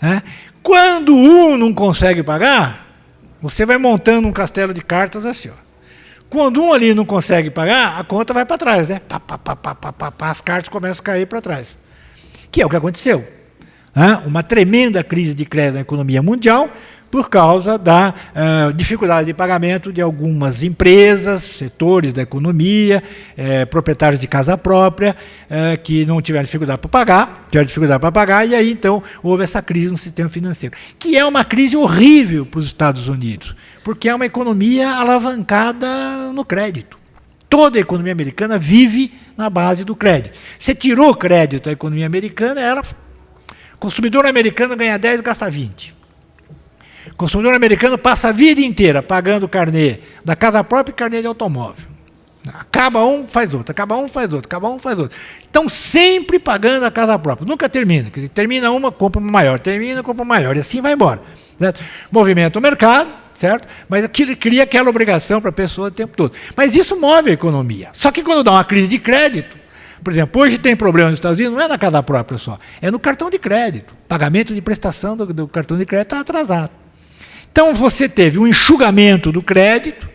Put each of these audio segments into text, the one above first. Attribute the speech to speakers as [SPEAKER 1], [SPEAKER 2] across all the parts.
[SPEAKER 1] né? Quando um não consegue pagar, você vai montando um castelo de cartas assim, ó. Quando um ali não consegue pagar, a conta vai para trás, né? As cartas começam a cair para trás. Que é o que aconteceu. Né? Uma tremenda crise de crédito na economia mundial por causa da dificuldade de pagamento de algumas empresas, setores da economia, proprietários de casa própria, que não tiveram dificuldade para pagar, e aí então houve essa crise no sistema financeiro, que é uma crise horrível para os Estados Unidos, porque é uma economia alavancada no crédito. Toda a economia americana vive na base do crédito. Você tirou o crédito da economia americana, o consumidor americano ganha 10 e gasta 20. O consumidor americano passa a vida inteira pagando carnê da casa própria e carnê de automóvel. Acaba um, faz outro, acaba um, faz outro, acaba um, faz outro. Estão sempre pagando a casa própria, nunca termina. Quer dizer, termina uma, compra uma maior, termina, compra uma maior, e assim vai embora. Certo? Movimenta o mercado, certo? Mas aquilo cria aquela obrigação para a pessoa o tempo todo. Mas isso move a economia. Só que quando dá uma crise de crédito, por exemplo, hoje tem problema nos Estados Unidos, não é na casa própria só, é no cartão de crédito. Pagamento de prestação do cartão de crédito está atrasado. Então você teve um enxugamento do crédito,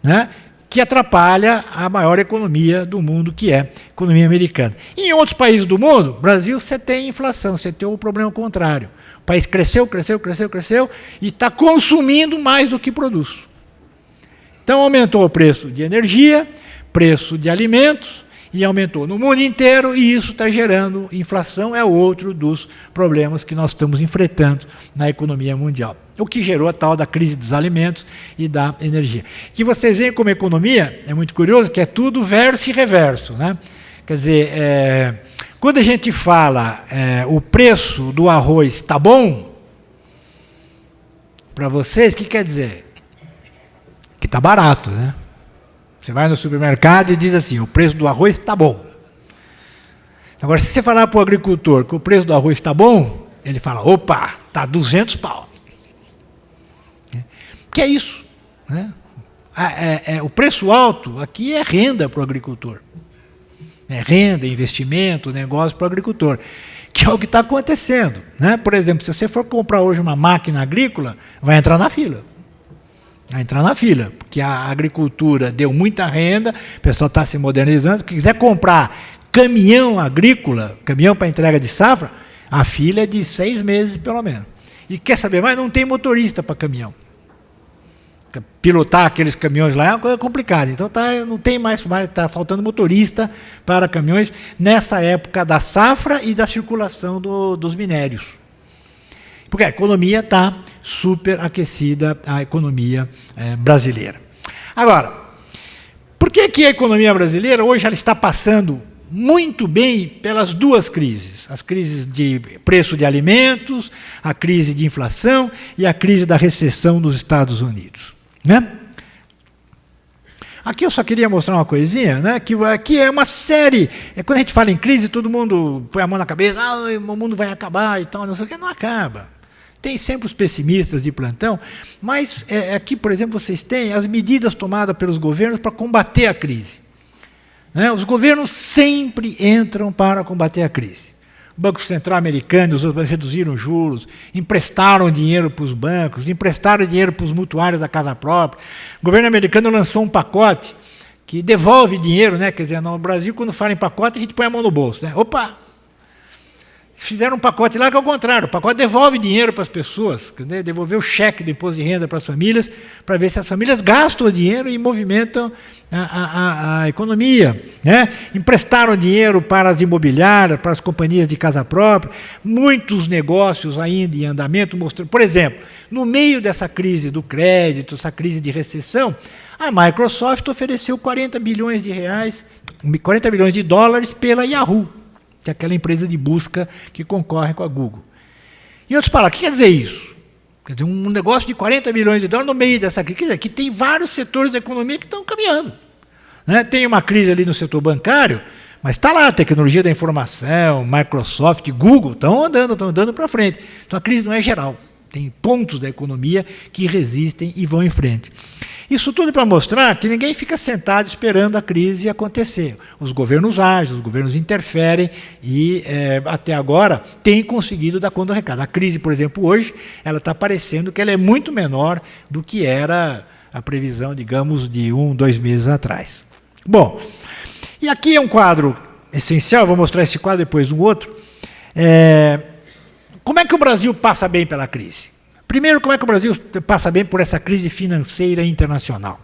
[SPEAKER 1] né, que atrapalha a maior economia do mundo, que é a economia americana. Em outros países do mundo, Brasil, você tem inflação, você tem o problema contrário. O país cresceu e está consumindo mais do que produz. Então aumentou o preço de energia, preço de alimentos, e aumentou no mundo inteiro, e isso está gerando inflação, é outro dos problemas que nós estamos enfrentando na economia mundial. O que gerou a tal da crise dos alimentos e da energia. Que vocês veem como economia, é muito curioso, que é tudo verso e reverso. Né? Quer dizer, quando a gente fala o preço do arroz está bom, para vocês, o que quer dizer? Que está barato, né? Você vai no supermercado e diz assim, o preço do arroz está bom. Agora, se você falar para o agricultor que o preço do arroz está bom, ele fala, opa, está 200 pau. Que é isso? Né? O preço alto aqui é renda para o agricultor. É renda, investimento, negócio para o agricultor. Que é o que está acontecendo. Né? Por exemplo, se você for comprar hoje uma máquina agrícola, vai entrar na fila. Vai entrar na fila, porque a agricultura deu muita renda, o pessoal está se modernizando. Se quiser comprar caminhão agrícola, caminhão para entrega de safra, a fila é de 6 meses pelo menos. E quer saber mais? Não tem motorista para caminhão. Pilotar aqueles caminhões lá é uma coisa complicada. Então não tem mais, está faltando motorista para caminhões nessa época da safra e da circulação dos minérios. Porque a economia está super aquecida, a economia brasileira. Agora, por que a economia brasileira hoje ela está passando muito bem pelas duas crises? As crises de preço de alimentos, a crise de inflação e a crise da recessão dos Estados Unidos. Né? Aqui eu só queria mostrar uma coisinha, né, que aqui é uma série, quando a gente fala em crise, todo mundo põe a mão na cabeça, o mundo vai acabar e tal, não sei o que, não acaba. Tem sempre os pessimistas de plantão, mas aqui, por exemplo, vocês têm as medidas tomadas pelos governos para combater a crise. Né? Os governos sempre entram para combater a crise. O Banco Central americano, os bancos reduziram juros, emprestaram dinheiro para os bancos, emprestaram dinheiro para os mutuários da casa própria. O governo americano lançou um pacote que devolve dinheiro, né? Quer dizer, no Brasil, quando fala em pacote, a gente põe a mão no bolso. Né? Opa! Fizeram um pacote lá que é o contrário, o pacote devolve dinheiro para as pessoas, quer dizer, devolveu o cheque do imposto de renda para as famílias, para ver se as famílias gastam o dinheiro e movimentam a economia. Né? Emprestaram dinheiro para as imobiliárias, para as companhias de casa própria, muitos negócios ainda em andamento, mostrando, por exemplo, no meio dessa crise do crédito, essa crise de recessão, a Microsoft ofereceu 40 bilhões de dólares pela Yahoo, que é aquela empresa de busca que concorre com a Google. E outros falam, o que quer dizer isso? Quer dizer, um negócio de 40 bilhões de dólares no meio dessa crise. Quer dizer, que tem vários setores da economia que estão caminhando. Né? Tem uma crise ali no setor bancário, mas está lá a tecnologia da informação, Microsoft, Google, estão andando para frente. Então a crise não é geral. Tem pontos da economia que resistem e vão em frente. Isso tudo para mostrar que ninguém fica sentado esperando a crise acontecer. Os governos agem, os governos interferem e, até agora, têm conseguido dar conta do recado. A crise, por exemplo, hoje, ela está parecendo que ela é muito menor do que era a previsão, digamos, de 1, 2 meses atrás. Bom, e aqui é um quadro essencial, vou mostrar esse quadro depois um outro. Como é que o Brasil passa bem pela crise? Primeiro, como é que o Brasil passa bem por essa crise financeira internacional?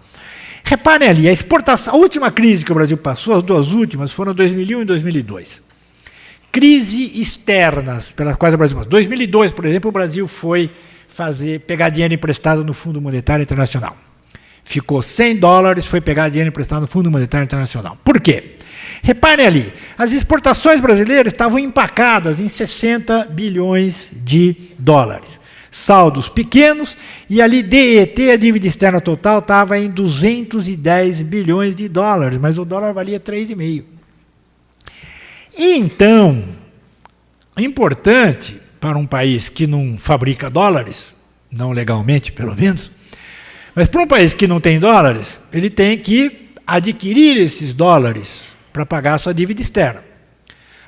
[SPEAKER 1] Reparem ali, a exportação, a última crise que o Brasil passou, as duas últimas, foram 2001 e 2002. Crise externas pelas quais o Brasil passou. 2002, por exemplo, o Brasil foi pegar dinheiro emprestado no Fundo Monetário Internacional. Ficou $100, foi pegar dinheiro emprestado no Fundo Monetário Internacional. Por quê? Reparem ali, as exportações brasileiras estavam empacadas em 60 bilhões de dólares. Saldos pequenos, e ali DET, a dívida externa total, estava em 210 bilhões de dólares, mas o dólar valia 3,5. Então, importante para um país que não fabrica dólares, não legalmente pelo menos, mas para um país que não tem dólares, ele tem que adquirir esses dólares para pagar a sua dívida externa.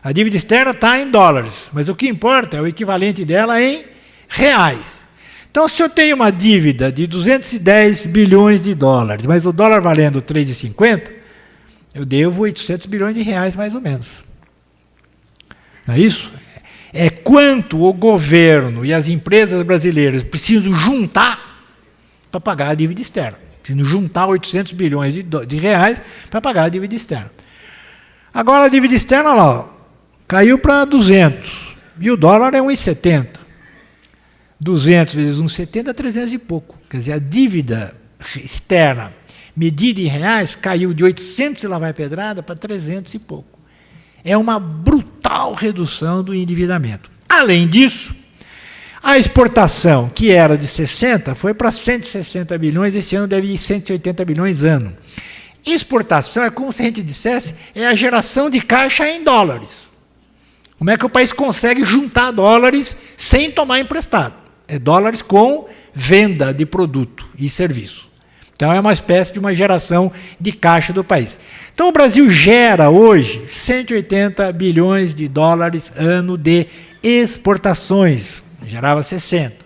[SPEAKER 1] A dívida externa está em dólares, mas o que importa é o equivalente dela em reais. Então, se eu tenho uma dívida de 210 bilhões de dólares, mas o dólar valendo 3,50, eu devo 800 bilhões de reais, mais ou menos. Não é isso? É quanto o governo e as empresas brasileiras precisam juntar para pagar a dívida externa. Precisam juntar 800 bilhões de reais para pagar a dívida externa. Agora, a dívida externa lá, caiu para 200, e o dólar é 1,70. 200 vezes 1,70 é 300 e pouco. Quer dizer, a dívida externa, medida em reais, caiu de 800 e lá vai pedrada para 300 e pouco. É uma brutal redução do endividamento. Além disso, a exportação, que era de 60, foi para 160 bilhões, esse ano deve ir 180 bilhões ano. Exportação é como se a gente dissesse, é a geração de caixa em dólares. Como é que o país consegue juntar dólares sem tomar emprestado? É dólares com venda de produto e serviço. Então, é uma espécie de uma geração de caixa do país. Então, o Brasil gera hoje 180 bilhões de dólares ano de exportações. Gerava 60.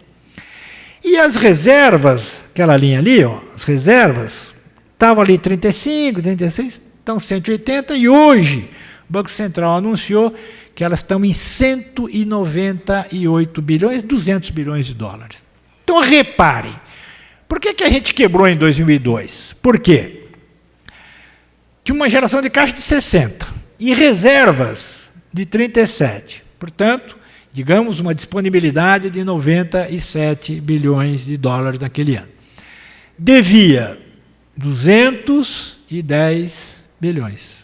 [SPEAKER 1] E as reservas, aquela linha ali, ó, as reservas, estavam ali 35, 36, estão 180, e hoje o Banco Central anunciou que elas estão em 198 bilhões, 200 bilhões de dólares. Então, reparem, por que a gente quebrou em 2002? Por quê? Tinha uma geração de caixa de 60 e reservas de 37. Portanto, digamos, uma disponibilidade de 97 bilhões de dólares naquele ano. Devia 210 bilhões.